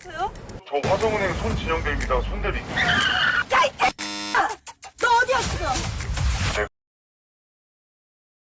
누구세요? 저 화성은행 손진영대입니다. 손대리. 너 어디야 지금?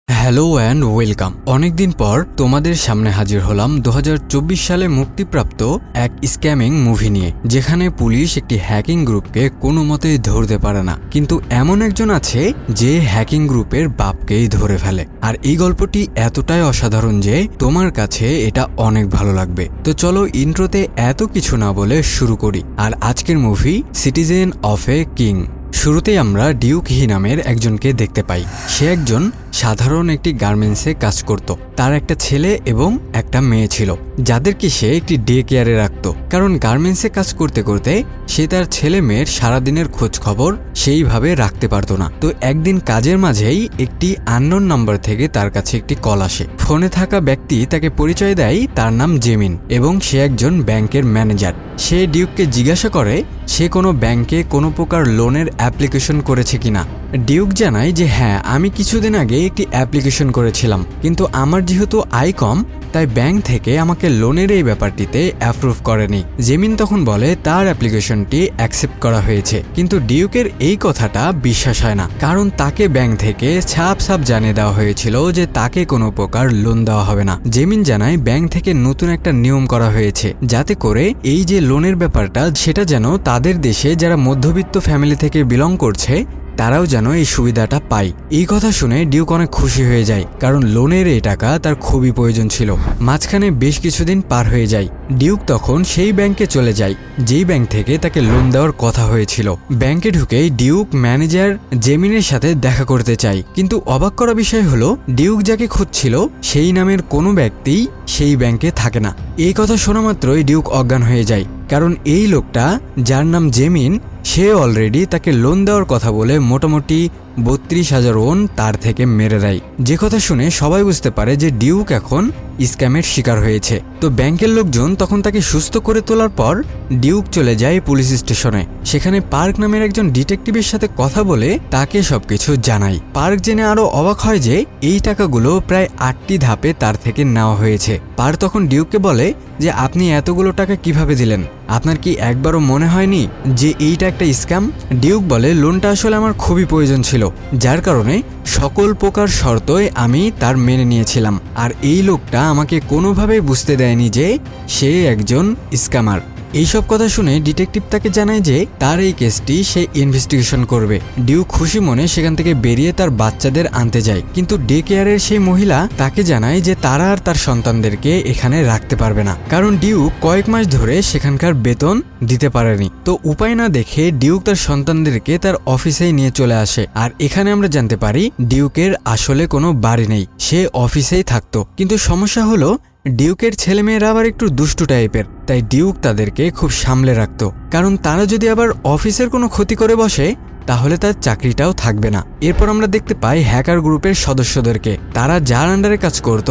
Hello and welcome. অনেকদিন পর তোমাদের সামনে হাজির হলাম 2024 সালে মুক্তিপ্রাপ্ত এক স্ক্যামিং মুভি নিয়ে, যেখানে পুলিশ একটি হ্যাকিং গ্রুপকে কোনো মতেই ধরতে পারে না, কিন্তু এমন একজন আছে যে হ্যাকিং গ্রুপের বাপকেই ধরে ফেলে। আর এই গল্পটি এতটাই অসাধারণ যে তোমার কাছে এটা অনেক ভালো লাগবে। তো চলো ইন্ট্রোতে এত কিছু না বলে শুরু করি। আর আজকের movie citizen of a king. শুরুতেই আমরা ডিউক হি নামের একজনকে দেখতে পাই। সে একজন সাধারণ একটি গার্মেন্টসে কাজ করত। তার একটা ছেলে এবং একটা মেয়ে ছিল, যাদেরকে সে একটি ডে কেয়ারে রাখত। কারণ গার্মেন্টসে কাজ করতে করতে সে তার ছেলে মেয়ের সারাদিনের খোঁজ খবর সেইভাবে রাখতে পারত না। তো একদিন কাজের মাঝেই একটি আননোন নাম্বার থেকে তার কাছে একটি কল আসে। ফোনে থাকা ব্যক্তি তাকে পরিচয় দেয় তার নাম জেমিন এবং সে একজন ব্যাংকের ম্যানেজার। সে ডিউককে জিজ্ঞাসা করে সে কোনো ব্যাংকে কোনো প্রকার লোনের অ্যাপ্লিকেশন করেছে কিনা। ডিউক জানায় যে হ্যাঁ, আমি কিছুদিন আগে একটি অ্যাপ্লিকেশন করেছিলাম, কিন্তু আমার যেহেতু আয় কম তাই ব্যাংক থেকে আমাকে লোনের এই ব্যাপারটিতে অ্যাপ্রুভ করেনি। জেমিন তখন বলে তার অ্যাপ্লিকেশনটি অ্যাকসেপ্ট করা হয়েছে, কিন্তু ডিউকের এই কথাটা বিশ্বাস হয় না, কারণ তাকে ব্যাংক থেকে ছাপ জানিয়ে দেওয়া হয়েছিল যে তাকে কোনো প্রকার লোন দেওয়া হবে না। জেমিন জানায় ব্যাংক থেকে নতুন একটা নিয়ম করা হয়েছে, যাতে করে এই যে লোনের ব্যাপারটা সেটা যেন তাদের দেশে যারা মধ্যবিত্ত ফ্যামিলি থেকে বিলং করছে তারাও যেন এই সুবিধাটা পায়। এই কথা শুনে ডিউক অনেক খুশি হয়ে যায়, কারণ লোনের এই টাকা তার খুবই প্রয়োজন ছিল। মাঝখানে বেশ কিছুদিন পার হয়ে যায়। ডিউক তখন সেই ব্যাংকে চলে যায় যেই ব্যাংক থেকে তাকে লোন দেওয়ার কথা হয়েছিল। ব্যাংকে ঢুকেই ডিউক ম্যানেজার জেমিনের সাথে দেখা করতে চায়, কিন্তু অবাক করা বিষয় হলো ডিউক যাকে খুঁজছিল সেই নামের কোনো ব্যক্তিই সেই ব্যাংকে থাকে না। এই কথা শোনা মাত্রই ডিউক অজ্ঞান হয়ে যায়, কারণ এই লোকটা যার নাম জেমিন সে অলরেডি তাকে লোন দেওয়ার কথা বলে মোটামুটি 32,000 ওন তার থেকে মেরে দেয়। যে কথা শুনে সবাই বুঝতে পারে যে ডিউক এখন স্ক্যামের শিকার হয়েছে। তো ব্যাংকের লোকজন তখন তাকে সুস্থ করে তোলার পর ডিউক চলে যায় পুলিশ স্টেশনে। সেখানে পার্ক নামের একজন ডিটেকটিভের সাথে কথা বলে তাকে সবকিছু জানায়। পার্ক জেনে আরো অবাক হয় যে এই টাকাগুলো প্রায় 8টি ধাপে তার থেকে নেওয়া হয়েছে। পার্ক তখন ডিউককে বলে যে আপনি এতগুলো টাকা কিভাবে দিলেন, আপনার কি একবারও মনে হয়নি যে এইটা একটা স্ক্যাম? ডিউক বলে লোনটা আসলে আমার খুবই প্রয়োজন ছিল, যার কারণে সকল প্রকার শর্তই আমি তার মেনে নিয়েছিলাম। আর এই লোকটা আমাকে কোনোভাবেই বুঝতে দেয়নি যে সে একজন স্ক্যামার। এইসব কথা শুনে ডিটেকটিভ তাকে জানায় যে তার এই কেসটি সে ইনভেস্টিগেশন করবে। ডিউক খুশি মনে সেখান থেকে বেরিয়ে তার বাচ্চাদের আনতে যায়, কিন্তু ডে কেয়ারের সেই মহিলা তাকে জানায় যে তারা আর তার সন্তানদেরকে এখানে রাখতে পারবে না, কারণ ডিউক কয়েক মাস ধরে সেখানকার বেতন দিতে পারেনি। তো উপায় না দেখে ডিউক তার সন্তানদেরকে তার অফিসেই নিয়ে চলে আসে। আর এখানে আমরা জানতে পারি ডিউকের আসলে কোনো বাড়ি নেই, সে অফিসেই থাকতো। কিন্তু সমস্যা হলো ডিউকের ছেলেমেয়েরা আবার একটু দুষ্টু টাইপের, তাই ডিউক তাদেরকে খুব সামলে রাখত, কারণ তারা যদি আবার অফিসের কোনো ক্ষতি করে বসে তাহলে তার চাকরিটাও থাকবে না। এরপর আমরা দেখতে পাই হ্যাকার গ্রুপের সদস্যদেরকে। তারা যার আন্ডারে কাজ করত,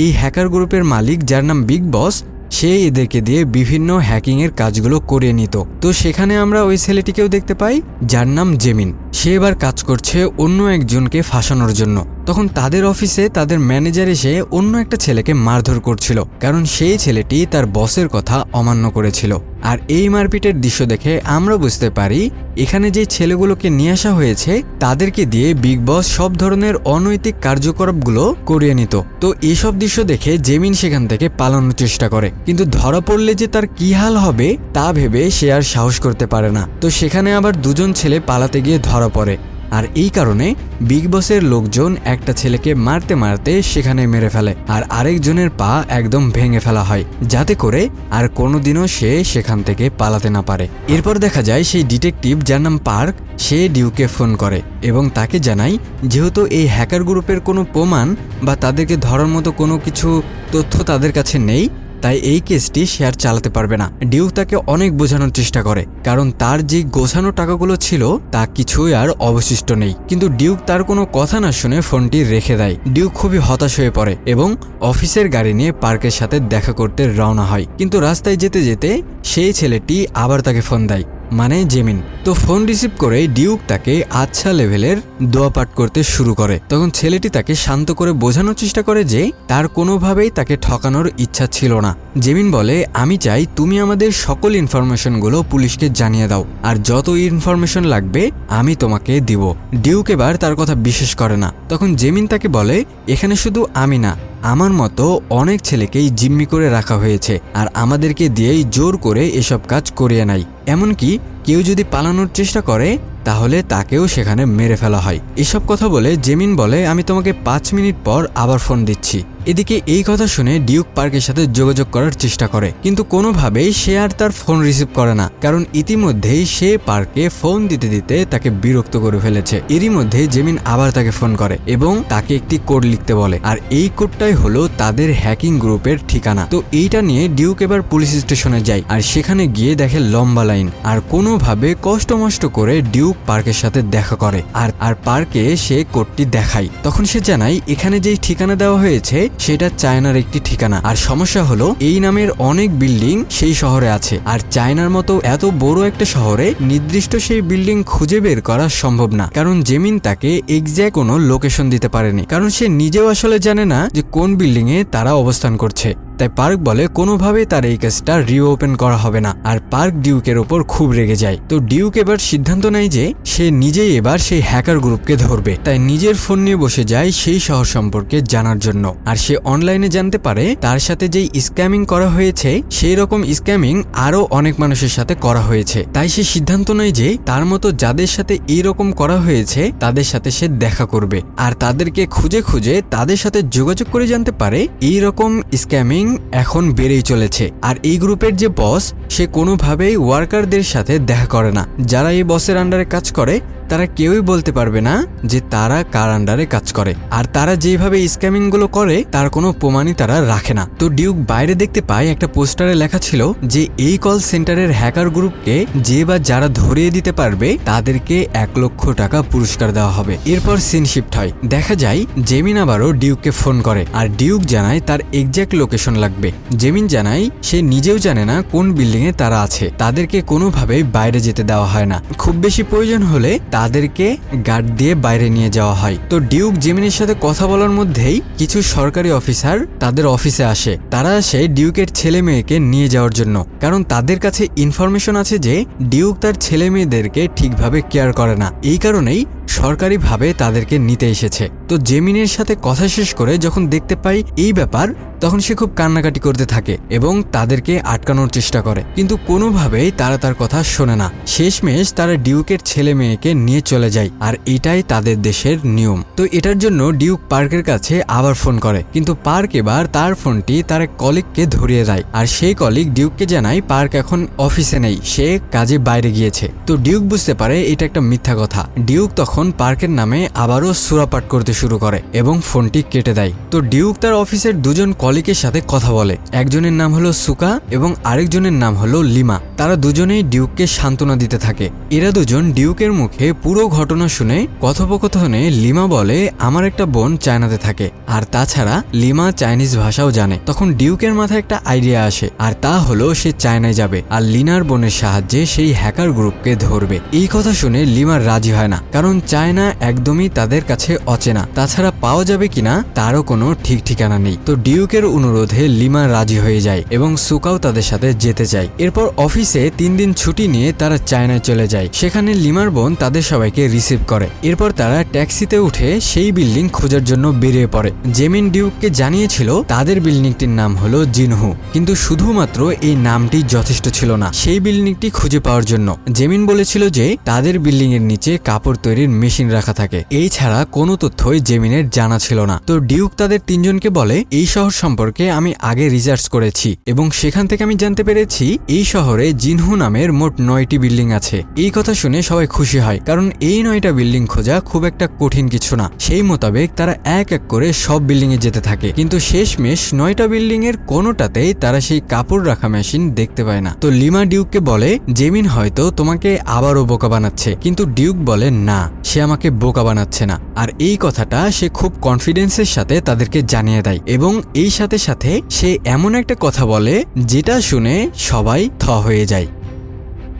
এই হ্যাকার গ্রুপের মালিক যার নাম বিগ বস, সে এদেরকে দিয়ে বিভিন্ন হ্যাকিংয়ের কাজগুলো করিয়ে নিত। তো সেখানে আমরা ওই ছেলেটিকেও দেখতে পাই যার নাম জেমিন। সে এবার কাজ করছে অন্য একজনকে ফাঁসানোর জন্য। তখন তাদের অফিসে তাদের ম্যানেজার এসে অন্য একটা ছেলেকে মারধর করছিল, কারণ সেই ছেলেটি তার বসের কথা অমান্য করেছিল। আর এই মারপিটের দৃশ্য দেখে আমরা বুঝতে পারি এখানে যে ছেলেগুলোকে নিয়ে আসা হয়েছে তাদেরকে দিয়ে বিগ বস সব ধরনের অনৈতিক কার্যকলাপগুলো করিয়ে নিত। তো এইসব দৃশ্য দেখে জেমিন সেখান থেকে পালানোর চেষ্টা করে, কিন্তু ধরা পড়লে যে তার কি হাল হবে তা ভেবে সে আর সাহস করতে পারে না। তো সেখানে আবার দুজন ছেলে পালাতে গিয়ে ধরা পড়ে। আর এই কারণে বিগ বসের লোকজন একটা ছেলেকে মারতে মারতে সেখানে মেরে ফেলে, আর আরেকজনের পা একদম ভেঙে ফেলা হয়, যাতে করে আর কোনোদিনও সে সেখান থেকে পালাতে না পারে। এরপর দেখা যায় সেই ডিটেকটিভ যার নাম পার্ক, সে ডিউকে ফোন করে এবং তাকে জানায় যেহেতু এই হ্যাকার গ্রুপের কোনো প্রমাণ বা তাদেরকে ধরার মতো কোনো কিছু তথ্য তাদের কাছে নেই, তাই এই কেসটি সে আর চালাতে পারবে না। ডিউক তাকে অনেক বোঝানোর চেষ্টা করে, কারণ তার যে গোছানো টাকাগুলো ছিল তা কিছুই আর অবশিষ্ট নেই। কিন্তু ডিউক তার কোনো কথা না শুনে ফোনটি রেখে দেয়। ডিউক খুবই হতাশ হয়ে পড়ে এবং অফিসের গাড়ি নিয়ে পার্কের সাথে দেখা করতে রওনা হয়। কিন্তু রাস্তায় যেতে যেতে সেই ছেলেটি আবার তাকে ফোন দেয় মানে জেমিন। তো ফোন রিসিভ করে ডিউক তাকে আচ্ছা লেভেলের দোয়া পাঠ করতে শুরু করে। তখন ছেলেটি তাকে শান্ত করে বোঝানোর চেষ্টা করে যে তার কোনোভাবেই তাকে ঠকানোর ইচ্ছা ছিল না। জেমিন বলে, আমি চাই তুমি আমাদের সকল ইনফরমেশনগুলো পুলিশকে জানিয়ে দাও, আর যত ইনফরমেশন লাগবে আমি তোমাকে দিব। ডিউক এবার তার কথা বিশ্বাস করে না। তখন জেমিন তাকে বলে, এখানে শুধু আমি না, আমার মতো অনেক ছেলেকেই জিম্মি করে রাখা হয়েছে, আর আমাদেরকে দিয়েই জোর করে এসব কাজ করিয়ে নাই। এমনকি কেউ যদি পালানোর চেষ্টা করে তাহলে তাকেও সেখানে মেরে ফেলা হয়। এসব কথা বলে জেমিন বলে, আমি তোমাকে 5 মিনিট পর আবার ফোন দিচ্ছি। এদিকে এই কথা শুনে ডিউক পার্কের সাথে যোগাযোগ করার চেষ্টা করে, কিন্তু কোনোভাবেই সে আর তার ফোন রিসিভ করে না, কারণ ইতিমধ্যেই সে পার্কে ফোন দিতে দিতে তাকে বিরক্ত করে ফেলেছে। এরই মধ্যে জেমিন আবার তাকে ফোন করে এবং তাকে একটি কোড লিখতে বলে, আর এই কোডটাই হলো তাদের হ্যাকিং গ্রুপের ঠিকানা। তো এইটা নিয়ে ডিউক এবার পুলিশ স্টেশনে যায়, আর সেখানে গিয়ে দেখে লম্বা লাইন, আর কোনোভাবে কষ্ট করে ডিউক পার্কের সাথে দেখা করে আর পার্কে সে কোডটি দেখায়। তখন সে জানায় এখানে যেই ঠিকানা দেওয়া হয়েছে সেটা চায়নার একটি ঠিকানা, আর সমস্যা হলো এই নামের অনেক বিল্ডিং সেই শহরে আছে, আর চায়নার মতো এত বড় একটা শহরে নির্দিষ্ট সেই বিল্ডিং খুঁজে বের করা সম্ভব না, কারণ জেমিন তাকে এক্স্যাক্ট কোনো লোকেশন দিতে পারেনি, কারণ সে নিজেও আসলে জানে না যে কোন বিল্ডিং এ তারা অবস্থান করছে। তাই পার্ক বলে কোনোভাবেই তার এই কেসটা রিওপেন করা হবে না, আর পার্ক ডিউকের ওপর খুব রেগে যায়। তো ডিউক এবার সিদ্ধান্ত নেয় যে সে নিজেই এবার সেই হ্যাকার গ্রুপকে ধরবে। তাই নিজের ফোন নিয়ে বসে যায় সেই শহর সম্পর্কে জানার জন্য, আর সে অনলাইনে জানতে পারে তার সাথে যেই স্ক্যামিং করা হয়েছে সেই রকম স্ক্যামিং আরো অনেক মানুষের সাথে করা হয়েছে। তাই সে সিদ্ধান্ত নেয় যে তার মতো যাদের সাথে এইরকম করা হয়েছে তাদের সাথে সে দেখা করবে, আর তাদেরকে খুঁজে তাদের সাথে যোগাযোগ করে জানতে পারে এইরকম স্ক্যামিং এখন বেড়েই চলেছে। আর এই গ্রুপের যে বস সে কোনোভাবেই ওয়ার্কারদের সাথে দেখা করে না। যারা এই বসের আন্ডারে কাজ করে তারা কেউই বলতে পারবে না যে তারা কার আন্ডারে কাজ করে, আর তারা যেভাবে স্ক্যামিং গুলো করে তার কোনো প্রমাণই তারা রাখে না। তো ডিউক বাইরে দেখতে পায় একটা পোস্টারে লেখা ছিল যে এই কল সেন্টারের হ্যাকার গ্রুপকে যে বা যারা ধরিয়ে দিতে পারবে তাদেরকে 1 লক্ষ টাকা পুরস্কার দেওয়া হবে। এরপর সিন শিফট হয়, দেখা যায় জেমিন আবারও ডিউককে ফোন করে, আর ডিউক জানায় তার এক্স্যাক্ট লোকেশন লাগবে। জেমিন জানায় সে নিজেও জানে না কোন বিল্ডিং এ তারা আছে, তাদেরকে কোনোভাবেই বাইরে যেতে দেওয়া হয় না, খুব বেশি প্রয়োজন হলে তাদেরকে গার্ড দিয়ে বাইরে নিয়ে যাওয়া হয়। তো ডিউক জেমিনের সাথে কথা বলার মধ্যেই কিছু সরকারি অফিসার তাদের অফিসে আসে। তারা আসে ডিউকের ছেলে মেয়েকে নিয়ে যাওয়ার জন্য, কারণ তাদের কাছে ইনফরমেশন আছে যে ডিউক তার ছেলে মেয়েদেরকে ঠিকভাবে কেয়ার করে না, এই কারণেই সরকারিভাবে তাদেরকে নিতে এসেছে। তো জেমিনের সাথে কথা শেষ করে যখন দেখতে পাই এই ব্যাপার, তখন সে খুব কান্নাকাটি করতে থাকে এবং তাদেরকে আটকানোর চেষ্টা করে, কিন্তু কোনোভাবেই তারা তার কথা শোনে না। শেষমেশ তারা ডিউকের ছেলে মেয়েকে নিয়ে চলে যায়, আর এটাই তাদের দেশের নিয়ম। তো এটার জন্য ডিউক পার্কের কাছে আবার ফোন করে, কিন্তু পার্ক এবার তার ফোনটি তার এক কলিগকে ধরিয়ে দেয়, আর সেই কলিগ ডিউককে জানায় পার্ক এখন অফিসে নেই, সে কাজে বাইরে গিয়েছে। তো ডিউক বুঝতে পারে এটা একটা মিথ্যা কথা। ডিউক তখন পার্কের নামে আবারও সূরা পাঠ করতে শুরু করে এবং ফোনটি কেটে দেয়। তো ডিউক তার অফিসের দুজন কলিগের সাথে কথা বলে, একজনের নাম হলো সুকা এবং আরেকজনের নাম হলো লিমা। তারা দুজনেই ডিউককে সান্ত্বনা দিতে থাকে। এরা দুজন ডিউকের মুখে পুরো ঘটনা শুনে কথোপকথনে লিমা বলে আমার একটা বোন চায়নাতে থাকে, আর তাছাড়া লিমা চাইনিজ ভাষাও জানে। তখন ডিউকের মাথায় একটা আইডিয়া আসে, আর তা হলো সে চায়নায় যাবে আর লিনার বোনের সাহায্যে সেই হ্যাকার গ্রুপকে ধরবে। এই কথা শুনে লিমার রাজি হয় না, কারণ চায়না একদমই তাদের কাছে অচেনা, তাছাড়া পাওয়া যাবে কিনা তারও কোনো ঠিক ঠিকানা নেই। তো ডিউকের অনুরোধে লিমা রাজি হয়ে যায় এবং সুকাও তাদের সাথে যেতে চায়। এরপর অফিসে 3 দিন ছুটি নিয়ে তারা চায়নায় চলে যায়। সেখানে লিমার বোন তাদের সবাইকে রিসিভ করে। এরপর তারা ট্যাক্সিতে উঠে সেই বিল্ডিং খোঁজার জন্য বেরিয়ে পড়ে। জেমিন ডিউককে জানিয়েছিল তাদের বিল্ডিংটির নাম হলো জিনহু, কিন্তু শুধুমাত্র এই নামটি যথেষ্ট ছিল না সেই বিল্ডিংটি খুঁজে পাওয়ার জন্য। জেমিন বলেছিল যে তাদের বিল্ডিং এর নিচে কাপড় তৈরির মেশিন রাখা থাকে, এই ছাড়া কোনো তথ্যই জেমিনের জানা ছিল না। তো ডিউক তাদের 3 জনকে বলে এই শহর সম্পর্কে আমি আগে রিসার্চ করেছি এবং সেখান থেকে আমি জানতে পেরেছি এই শহরে জিনহু নামের মোট 9টি বিল্ডিং আছে। এই কথা শুনে সবাই খুশি হয়, কারণ এই 9টা বিল্ডিং খোঁজা খুব একটা কঠিন কিছু না। সেই মোতাবেক তারা এক এক করে সব বিল্ডিং এ যেতে থাকে, কিন্তু শেষমেশ 9টা বিল্ডিং এর কোনোটাতেই তারা সেই কাপড় রাখা মেশিন দেখতে পায় না। তো লিমা ডিউককে বলে জেমিন হয়তো তোমাকে আবারও বোকা বানাচ্ছে, কিন্তু ডিউক বলে না, সে আমাকে বোকা বানাচ্ছে না। আর এই কথাটা সে খুব কনফিডেন্সের সাথে তাদেরকে জানিয়ে দেয় এবং এই সাথে সাথে সে এমন একটা কথা বলে যেটা শুনে সবাই থ হয়ে যায়।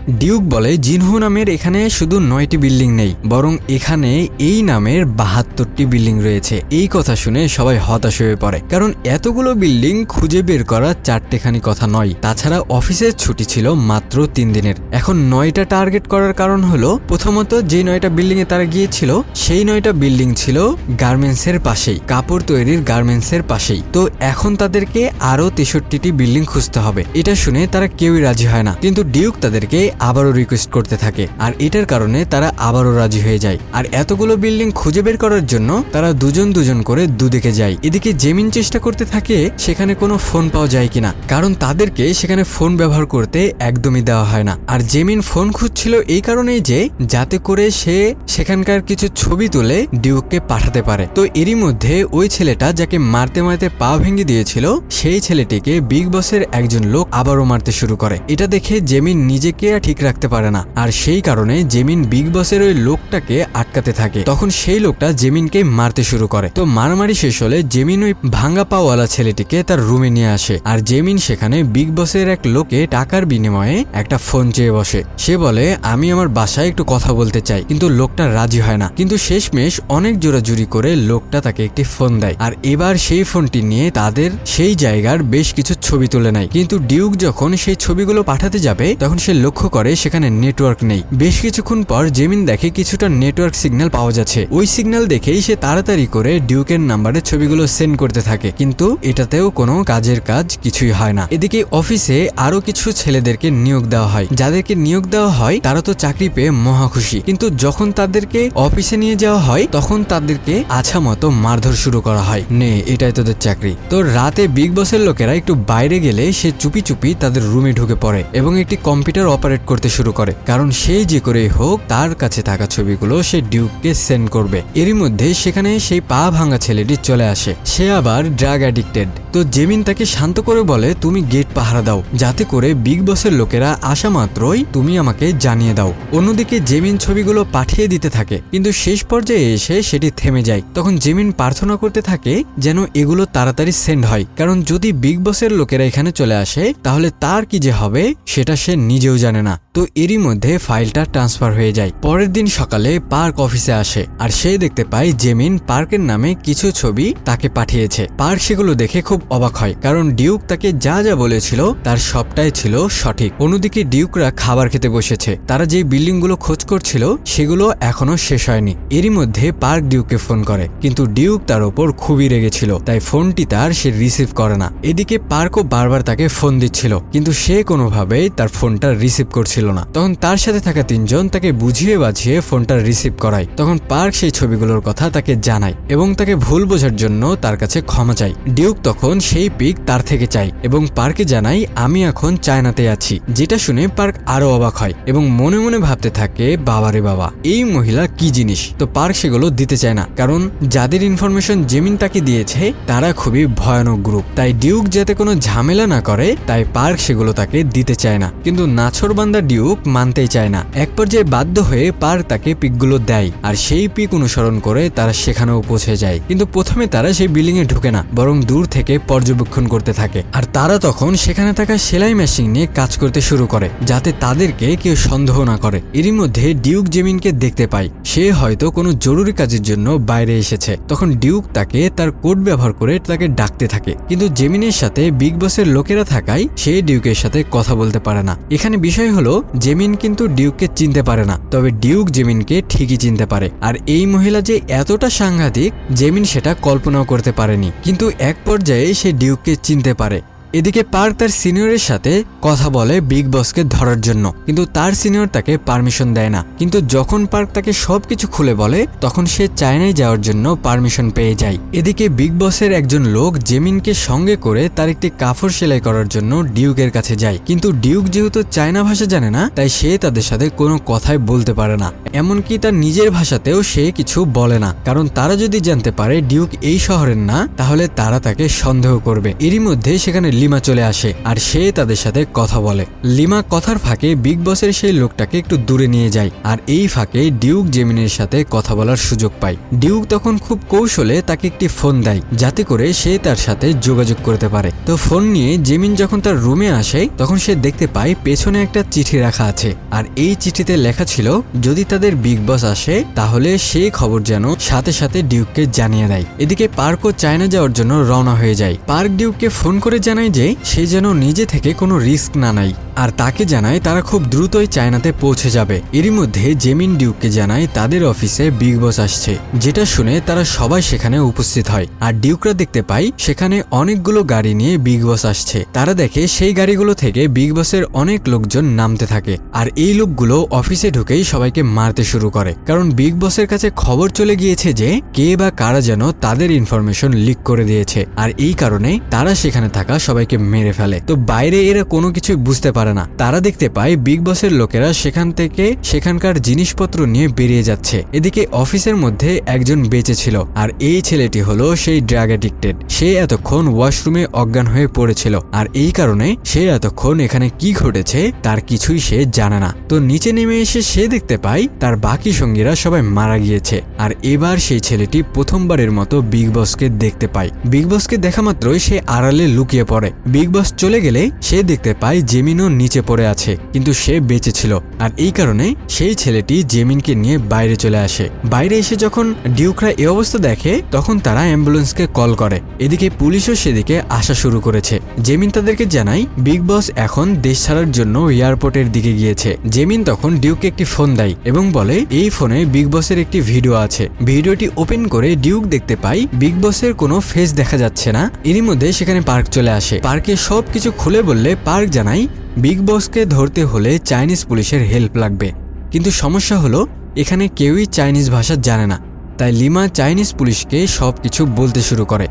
ডিউক বলে জিনহু নামের এখানে শুধু 9টি বিল্ডিং নেই, বরং এখানে এই নামের 72টি বিল্ডিং রয়েছে। এই কথা শুনে সবাই হতাশ হয়ে পড়ে, কারণ এতগুলো বিল্ডিং খুঁজে বের করা চারটেখানি কথা নয়। তাছাড়া অফিসের ছুটি ছিল মাত্র 3 দিনের। এখন 9টা টার্গেট করার কারণ হলো, প্রথমত যে 9টা বিল্ডিং এ তারা গিয়েছিল সেই 9টা বিল্ডিং ছিল গার্মেন্টসের পাশেই, কাপড় তৈরির গার্মেন্টসের পাশেই। তো এখন তাদেরকে আরো 63টি বিল্ডিং খুঁজতে হবে। এটা শুনে তারা কেউই রাজি হয় না, কিন্তু ডিউক তাদেরকে আবারও রিকোয়েস্ট করতে থাকে, আর এটার কারণে তারা আবারও রাজি হয়ে যায়। আর এতগুলো বিল্ডিং খুঁজে বের করার জন্য তারা দুজন দুজন করে দুদিকে যায়। এদিকে জেমিন চেষ্টা করতে থাকে সেখানে কোনো ফোন পাওয়া যায় কিনা, কারণ তাদেরকে সেখানে ফোন ব্যবহার করতে একদমই দেওয়া হয় না। আর জেমিন ফোন খুঁজছিল এই কারণেই যে যাতে করে সে সেখানকার কিছু ছবি তুলে ডিউককে পাঠাতে পারে। তো এরই মধ্যে ওই ছেলেটা যাকে মারতে মারতে পা ভেঙে দিয়েছিল সেই ছেলেটিকে বিগ বসের একজন লোক আবারও মারতে শুরু করে। এটা দেখে জেমিন নিজেকে আর ঠিক রাখতে পারে না, আর সেই কারণে জেমিন বিগ বসের ওই লোকটাকে আটকাতে থাকে। তখন সেই লোকটা জেমিনকে মারতে শুরু করে। তো মারামারি শেষ হলে জেমিন ওই ভাঙ্গা পাওয়ালা ছেলেটিকে তার রুমে নিয়ে আসে, আর জেমিন সেখানে বিগ বসের এক লোকে টাকার বিনিময়ে একটা ফোন চেয়ে বসে। সে বলে আমি আমার বাসায় একটু কথা বলতে চাই, কিন্তু লোকটা রাজি হয় না। কিন্তু শেষমেশ অনেক জোরাজুরি করে লোকটা তাকে একটি ফোন দেয়, আর এবার সেই ফোনটি নিয়ে তাদের সেই জায়গার বেশ কিছু ছবি তুলে নেয়। কিন্তু ডিউক যখন সেই ছবিগুলো পাঠাতে যাবে তখন সে লক্ষ্য করে সেখানে নেটওয়ার্ক নেই। বেশ কিছুক্ষণ পর জেমিন দেখে কিছুটা নেটওয়ার্ক সিগন্যাল পাওয়া যাচ্ছে। ওই সিগন্যাল দেখেই সে তাড়াতাড়ি করে ডিউকের নাম্বারে ছবিগুলো সেন্ড করতে থাকে, কিন্তু এটাতেও কোনো কাজের কাজ কিছুই হয় না। এদিকে অফিসে আরো কিছু ছেলেদেরকে নিয়োগ দেওয়া হয়। যাদেরকে নিয়োগ দেওয়া হয় তারা তো চাকরি পেয়ে মহা খুশি, কিন্তু যখন তাদেরকে অফিসে নিয়ে যাওয়া হয় তখন তাদেরকে আছা মতো মারধর শুরু করা হয়। নে এটাই তোদের চাকরি। তো রাতে বিগ বসের লোকেরা একটু বাইরে গেলে সে চুপি চুপি তাদের রুমে ঢুকে পড়ে এবং একটি কম্পিউটার অপারেট করতে শুরু করে, কারণ সেই যে করেই হোক তার কাছে থাকা ছবিগুলো সে ডিউককে সেন্ড করবে। এরই মধ্যে সেখানে সেই পা ভাঙা ছেলেটি চলে আসে। সে আবার ড্রাগ অ্যাডিক্টেড। তো জেমিন তাকে শান্ত করে বলে তুমি গেট পাহারা দাও, যাতে করে বিগ বসের লোকেরা আসা মাত্রই তুমি আমাকে জানিয়ে দাও। অন্যদিকে জেমিন ছবিগুলো পাঠিয়ে দিতে থাকে, কিন্তু শেষ পর্যায়ে এসে সেটি থেমে যায়। তখন জেমিন প্রার্থনা করতে থাকে যেন এগুলো তাড়াতাড়ি সেন্ড হয়, কারণ যদি বিগ বসের লোকেরা এখানে চলে আসে তাহলে তার কি যে হবে সেটা সে নিজেও জানে না। তো এরই মধ্যে ফাইলটা ট্রান্সফার হয়ে যায়। পরের দিন সকালে পার্ক অফিসে আসে, আর সে দেখতে পায় জেমিন পার্কের নামে কিছু ছবি তাকে পাঠিয়েছে। পার্ক সেগুলো দেখে খুব অবাক হয়, কারণ ডিউক তাকে যা যা বলেছিল তার সবটাই ছিল সঠিক। অন্যদিকে ডিউকরা খাবার খেতে বসেছে। তারা যে বিল্ডিং গুলো খোঁজ করছিল সেগুলো এখনো শেষ হয়নি। এরই মধ্যে পার্ক ডিউককে ফোন করে, কিন্তু ডিউক তার উপর খুবই রেগেছিল, তাই ফোনটি তার সে রিসিভ করে না। এদিকে পার্কও বারবার তাকে ফোন দিচ্ছিল, কিন্তু সে কোনোভাবেই তার ফোনটা রিসিভ করছিল না। তখন তার সাথে থাকা 3 জন তাকে বুঝিয়ে বাঝিয়ে ফোনটা রিসিভ করায়। তখন পার্ক সেই ছবিগুলোর কথা তাকে জানায় এবং তাকে ভুল বোঝার জন্য তার কাছে ক্ষমা চায়। ডিউক তখন সেই পিক তার থেকে চায় এবং পার্কে জানায় আমি এখন চায়নাতে আছি। যেটা শুনে পার্ক আরো অবাক হয় এবং মনে মনে ভাবতে থাকে বাবারে বাবা, এই মহিলা কি জিনিস। তো পার্ক সেগুলো দিতে চায় না, কারণ যাদের ইনফরমেশন জেমিন তাকে দিয়েছে তারা খুবই ভয়ানক গ্রুপ। তাই ডিউক যাতে কোনো ঝামেলা না করে তাই পার্ক সেগুলো তাকে দিতে চায় না। কিন্তু নাছোড়বান্দা ডিউক মানতেই চায় না। এক পর্যায়ে বাধ্য হয়ে পার্ক তাকে পিকগুলো দেয়, আর সেই পিক অনুসরণ করে তারা সেখানেও পৌঁছে যায়। কিন্তু প্রথমে তারা সেই বিল্ডিং এ ঢুকে না, বরং দূর থেকে পর্যবেক্ষণ করতে থাকে। আর তারা তখন সেখানে থাকা সেলাই মেশিন নিয়ে কাজ করতে শুরু করে, যাতে তাদেরকে কেউ সন্দেহ না করে। এরই মধ্যে ডিউক জেমিনকে দেখতে পায়। সে হয়তো কোনো জরুরি কাজের জন্য বাইরে এসেছে। তখন ডিউক তাকে তার কোড ব্যবহার করে তাকে ডাকতে থাকে, কিন্তু জেমিনের সাথে বিগ বসের লোকেরা থাকায় সে ডিউকের সাথে কথা বলতে পারে না। এখানে বিষয় হলো জেমিন কিন্তু ডিউককে চিনতে পারে না, তবে ডিউক জেমিনকে ঠিকই চিনতে পারে। আর এই মহিলা যে এতটা সাংঘাতিক জেমিন সেটা কল্পনাও করতে পারেনি, কিন্তু এক পর্যায়ে সে ডিউককে চিনতে পারে। এদিকে পার্ক তার সিনিয়রের সাথে কথা বলে বিগ বসকে ধরার জন্য, কিন্তু তার সিনিয়র তাকে পারমিশন দেয় না। কিন্তু যখন পার্ক তাকে সবকিছু খুলে বলে তখন সে চায়নায় যাওয়ার জন্য পারমিশন পেয়ে যায়। এদিকে বিগ বসের একজন লোক জেমিনকে সঙ্গে করে তার একটি কাপড় সেলাই করার জন্য ডিউকের কাছে যায়, কিন্তু ডিউক যেহেতু চায়না ভাষা জানে না তাই সে তাদের সাথে কোনো কথাই বলতে পারে না। এমনকি তার নিজের ভাষাতেও সে কিছু বলে না, কারণ তারা যদি জানতে পারে ডিউক এই শহরের না তাহলে তারা তাকে সন্দেহ করবে। এরই মধ্যে সেখানে লিমা চলে আসে আর সে তাদের সাথে কথা বলে। লিমা কথার ফাঁকে বিগ বসের সেই লোকটাকে একটু দূরে নিয়ে যায় আর এই ফাঁকে ডিউক জেমিনের সাথে কথা বলার সুযোগ পায়। ডিউক তখন খুব কৌশলে তাকে একটি ফোন দেয় যাতে করে সে তার সাথে যোগাযোগ করতে পারে। তো ফোন নিয়ে জেমিন যখন তার রুমে আসে তখন সে দেখতে পায় পেছনে একটা চিঠি রাখা আছে আর এই চিঠিতে লেখা ছিল যদি তাদের বিগ বস আসে তাহলে সেই খবর যেন সাথে সাথে ডিউককে জানিয়ে দেয়। এদিকে পার্কও চায়না যাওয়ার জন্য রওনা হয়ে যায়। পার্ক ডিউককে ফোন করে জানায় যে সে যেন নিজে থেকে কোনো রিস্ক না নেয় আর তাকে জানায় তারা খুব দ্রুতই চায়নাতে পৌঁছে যাবে। এরই মধ্যে জেমিন ডিউককে জানায় তাদের অফিসে বিগ বস আসছে, যেটা শুনে তারা সবাই সেখানে উপস্থিত হয় আর ডিউকরা দেখতে পায় সেখানে অনেকগুলো গাড়ি নিয়ে বিগ বস আসছে। তারা দেখে সেই গাড়িগুলো থেকে বিগ বসের অনেক লোকজন নামতে থাকে আর এই লোকগুলো অফিসে ঢুকেই সবাইকে মারতে শুরু করে, কারণ বিগ বসের কাছে খবর চলে গিয়েছে যে কে বা কারা যেন তাদের ইনফরমেশন লিক করে দিয়েছে আর এই কারণে তারা সেখানে থাকা সবাইকে মেরে ফেলে। তো বাইরে এরা কোনো কিছুই বুঝতে পারে না। তারা দেখতে পায় বিগ বসের লোকেরা সেখান থেকে সেখানকার জিনিসপত্র নিয়ে বেরিয়ে যাচ্ছে। এদিকে অফিসের মধ্যে একজন বেঁচে ছিল আর এই ছেলেটি হলো সেই ড্রাগ অ্যাডিক্টেড। সে এতক্ষণ ওয়াশরুমে অজ্ঞান হয়ে পড়েছিল আর এই কারণে সে এতক্ষণ এখানে কি ঘটেছে তার কিছুই সে জানে না। তো নিচে নেমে এসে সে দেখতে পায় তার বাকি সঙ্গীরা সবাই মারা গিয়েছে আর এবার সেই ছেলেটি প্রথমবারের মতো বিগ বসকে দেখতে পায়। বিগ বসকে দেখা মাত্রই সে আড়ালে লুকিয়ে পড়ে। বিগ বস চলে গেলে সে দেখতে পায় জেমিনও নিচে পড়ে আছে কিন্তু সে বেঁচে ছিল আর এই কারণে সেই ছেলেটি জেমিনকে নিয়ে বাইরে চলে আসে। বাইরে এসে যখন ডিউকরা এই অবস্থা দেখে তখন তারা অ্যাম্বুলেন্সকে কল করে। এদিকে পুলিশও সেদিকে আসা শুরু করেছে। জেমিন তাদেরকে জানায় বিগ বস এখন দেশ ছাড়ার জন্য এয়ারপোর্টের দিকে গিয়েছে। জেমিন তখন ডিউককে একটি ফোন দেয় এবং বলে এই ফোনে বিগ বসের একটি ভিডিও আছে। ভিডিওটি ওপেন করে ডিউক দেখতে পায় বিগ বসের কোনো ফেস দেখা যাচ্ছে না। এরই মধ্যে সেখানে পার্ক চলে আসে। পার্কে সবকিছু খুলে বললে পার্ক জানায় বিগ বসকে ধরতে হলে চাইনিজ পুলিশের হেল্প লাগবে, কিন্তু সমস্যা হলো এখানে কেউই চাইনিজ ভাষা জানে না। তাই লিমা চাইনিজ পুলিশকে সবকিছু বলতে শুরু করে।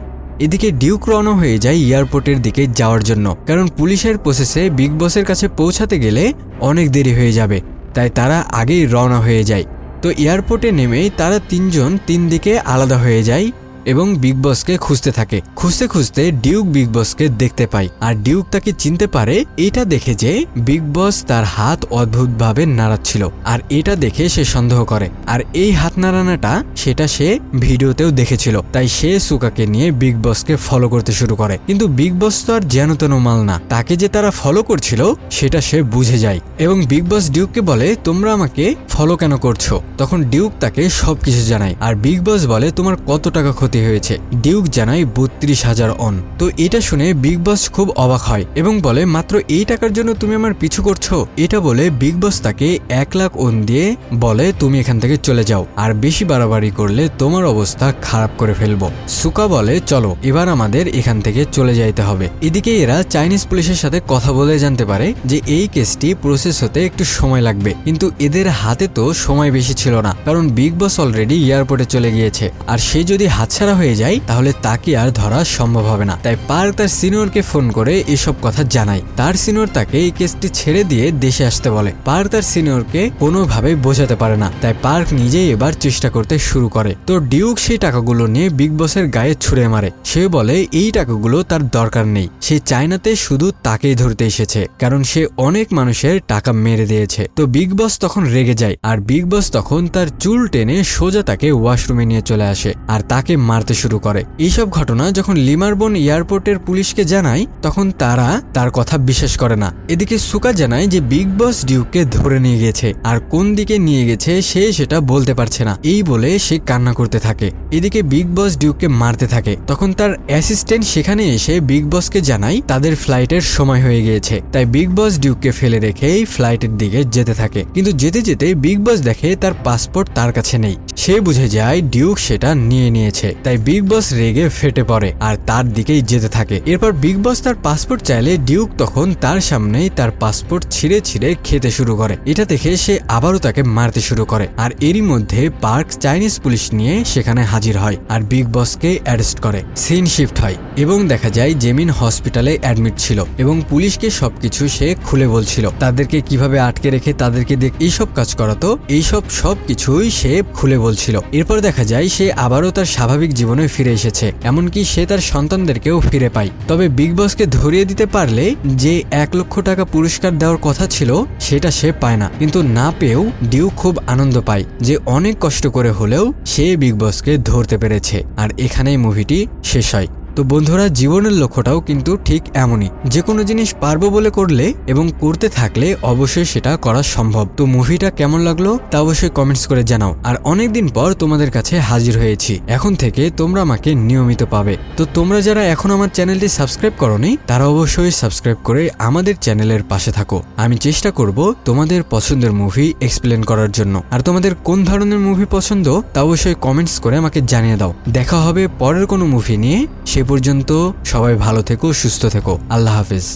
এদিকে ডিউক রওনা হয়ে যায় এয়ারপোর্টের দিকে যাওয়ার জন্য, কারণ পুলিশের প্রসেসে বিগ বসের কাছে পৌঁছাতে গেলে অনেক দেরি হয়ে যাবে, তাই তারা আগেই রওনা হয়ে যায়। তো এয়ারপোর্টে নেমেই তারা তিনজন তিন দিকে আলাদা হয়ে যায় এবং বিগ বসকে খুঁজতে থাকে। খুঁজতে খুঁজতে ডিউক বিগ বসকে দেখতে পায় আর ডিউক তাকে চিনতে পারে। এটা দেখে যে বিগ বস তার হাত অদ্ভুতভাবে নাড়াচ্ছিল আর এটা দেখে সে সন্দেহ করে আর এই হাত নাড়ানোটা সেটা সে ভিডিওতেও দেখেছিল। তাই সে সুকাকে নিয়ে বিগ বসকে ফলো করতে শুরু করে, কিন্তু বিগ বস তো আর যেন তেন মাল না। তাকে যে তারা ফলো করছিল সেটা সে বুঝে যায় এবং বিগ বস ডিউককে বলে তোমরা আমাকে ফলো কেন করছো। তখন ডিউক তাকে সবকিছু জানায় আর বিগ বস বলে তোমার কত টাকা ক্ষতি হয়েছে। ডিউক জানায় 32,000 অন। তো এটা শুনে বিগ বস খুব অবাক হয় এবং বলে মাত্র এই টাকার জন্য তুমি আমার পিছু করছো। এটা বলে বিগ বস তাকে 1 লাখ অন দিয়ে বলে তুমি এখান থেকে চলে যাও, আর বেশি বাড়াবাড়ি করলে তোমার অবস্থা খারাপ করে ফেলবো। সুকা বলে চলো এবার আমাদের এখান থেকে চলে যাইতে হবে। এদিকে এরা চাইনিজ পুলিশের সাথে কথা বলে জানতে পারে যে এই কেসটি প্রসেস হতে একটু সময় লাগবে, কিন্তু এদের হাতে তো সময় বেশি ছিল না, কারণ বিগ বস অলরেডি এয়ারপোর্টে চলে গিয়েছে আর সে যদি হাতছাড়া হয়ে যায় তাহলে তাকে আর ধরা সম্ভব হবে না। তাই পার্ক তার সিনিয়রকে ফোন করে এসব কথা জানায়। তার সিনিয়র তাকে এই কেসটি ছেড়ে দিয়ে দেশে আসতে বলে। পার্ক তার সিনিয়রকে কোনোভাবে বোঝাতে পারে না, তাই পার্ক নিজেই এবার চেষ্টা করতে শুরু করে। তো ডিউক সেই টাকাগুলো নিয়ে বিগ বসের গায়ে ছুঁড়ে মারে। সে বলে এই টাকাগুলো তার দরকার নেই, সে চায়নাতে শুধু তাকেই ধরতে এসেছে, কারণ সে অনেক মানুষের টাকা মেরে দিয়েছে। তো বিগ বস তখন রেগে যায় আর বিগ বস তখন তার চুল টেনে সোজা তাকে ওয়াশরুমে নিয়ে চলে আসে আর তাকে মারতে শুরু করে। এইসব ঘটনা যখন লিমার বোন এয়ারপোর্টের পুলিশকে জানায় তখন তারা তার কথা বিশ্বাস করে না। এদিকে সুকা জানায় যে বিগ বস ডিউককে ধরে নিয়ে গেছে আর কোন দিকে নিয়ে গেছে সে সেটা বলতে পারছে না। এই বলে সে কান্না করতে থাকে। এদিকে বিগ বস ডিউককে মারতে থাকে। তখন তার অ্যাসিস্ট্যান্ট সেখানে এসে বিগ বসকে জানায় তাদের ফ্লাইটের সময় হয়ে গিয়েছে। তাই বিগ বস ডিউককে ফেলে রেখেই ফ্লাইটের দিকে যেতে থাকে, কিন্তু যেতে যেতে বিগ বস দেখে তার পাসপোর্ট তার কাছে নেই। সে বুঝে যায় ডিউক সেটা নিয়ে নিয়েছে। তাই বিগ বস রেগে ফেটে পড়ে আর তার দিকেই যেতে থাকে। এরপর বিগ বস তার পাসপোর্ট চাইলে ডিউক তখন তার সামনেই তার পাসপোর্ট ছিঁড়ে ছিঁড়ে খেতে শুরু করে। এটা দেখে সে আবারও তাকে মারতে শুরু করে আর এরই মধ্যে পার্ক চাইনিজ পুলিশ নিয়ে সেখানে হাজির হয় আর বিগ বসকে অ্যারেস্ট করে। সিন শিফট হয় এবং দেখা যায় জেমিন হসপিটালে অ্যাডমিট ছিল এবং পুলিশকে সবকিছু সে খুলে বলছিল, তাদেরকে কিভাবে আটকে রেখে তাদেরকে এইসব কাজ করাতো, এইসব সবকিছুই সে খুলে বলছিল। এরপর দেখা যায় সে আবারও তার স্বাভাবিক স্বাভাবিক জীবনে ফিরে এসেছে, এমনকি সে তার সন্তানদেরকেও ফিরে পায়। তবে বিগ বসকে ধরিয়ে দিতে পারলে যে 1 লক্ষ টাকা পুরস্কার দেওয়ার কথা ছিল সেটা সে পায় না, কিন্তু না পেয়েও ডিউ খুব আনন্দ পায় যে অনেক কষ্ট করে হলেও সে বিগ বসকে ধরতে পেরেছে। আর এখানেই মুভিটি শেষ হয়। তো বন্ধুরা, জীবনের লক্ষ্যটাও কিন্তু ঠিক এমনই, যে কোনো জিনিস পারবো বলে করলে এবং করতে থাকলে অবশ্যই সেটা করা সম্ভব। তো মুভিটা কেমন লাগলো তা অবশ্যই কমেন্টস করে জানাও। আর অনেকদিন পর তোমাদের কাছে হাজির হয়েছি, এখন থেকে তোমরা আমাকে নিয়মিত পাবে। তো তোমরা যারা এখন আমার চ্যানেলটি সাবস্ক্রাইব করোনি তারা অবশ্যই সাবস্ক্রাইব করে আমাদের চ্যানেলের পাশে থাকো। আমি চেষ্টা করব তোমাদের পছন্দের মুভি এক্সপ্লেন করার জন্য। আর তোমাদের কোন ধরনের মুভি পছন্দ তা অবশ্যই কমেন্টস করে আমাকে জানিয়ে দাও। দেখা হবে পরের কোনো মুভি নিয়ে। সে পর্যন্ত সবাই ভালো থেকো, সুস্থ থেকো। আল্লাহ হাফেজ।